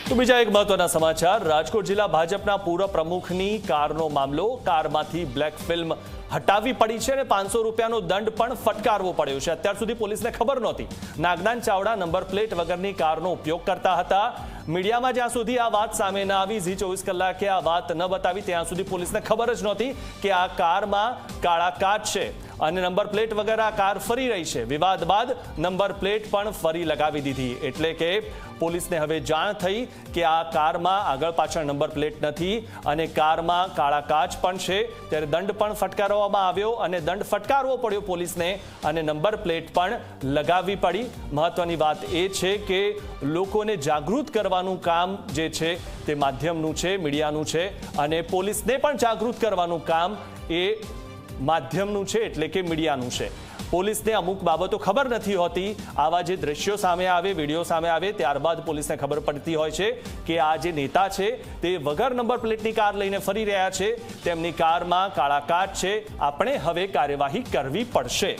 તો બીજા એક મહત્વના સમાચાર, રાજકોટ જિલ્લા ભાજપના પૂર્વ પ્રમુખની કારનો મામલો. કારમાંથી બ્લેક ફિલ્મ હટાવી પડી છે અને 500 રૂપિયાનો દંડ પણ ફટકારવો પડ્યો છે. અત્યાર સુધી પોલીસને ખબર નહોતી. નાગદાન ચાવડા નંબર પ્લેટ વગરની કારનો ઉપયોગ કરતા હતા. મીડિયામાં જ્યાં સુધી આ વાત સામે ન આવી, ઝી 24 કલાકે આ વાત ન બતાવી, ત્યાં સુધી પોલીસને ખબર જ નહોતી કે આ કારમાં કાળા કાચ છે અને નંબર પ્લેટ વગર આ કાર ફરી રહી છે. વિવાદ બાદ નંબર પ્લેટ પણ ફરી લગાવી દીધી. એટલે કે પોલીસને હવે જાણ થઈ કે આ કારમાં આગળ પાછળ નંબર પ્લેટ નથી અને કારમાં કાળા કાચ પણ છે. ત્યારે દંડ પણ ફટકારવામાં આવ્યો અને દંડ ફટકારવો પડ્યો પોલીસને અને નંબર પ્લેટ પણ લગાવવી પડી. મહત્વની વાત એ છે કે લોકોને જાગૃત કરવાનું કામ જે છે તે માધ્યમનું છે, મીડિયાનું છે, અને પોલીસને પણ જાગૃત કરવાનું કામ એ માધ્યમનું છે, એટલે કે મીડિયાનું છે. પોલીસને અમુક બાબતો ખબર નથી હોતી. આવા જે દ્રશ્યો સામે આવે, વિડીયો સામે આવે, ત્યારબાદ પોલીસને ખબર પડતી હોય છે કે આ જે નેતા છે તે વગર નંબર પ્લેટની કાર લઈને ફરી રહ્યા છે, તેમની કારમાં કાળા કાચ છે, આપણે હવે કાર્યવાહી કરવી પડશે.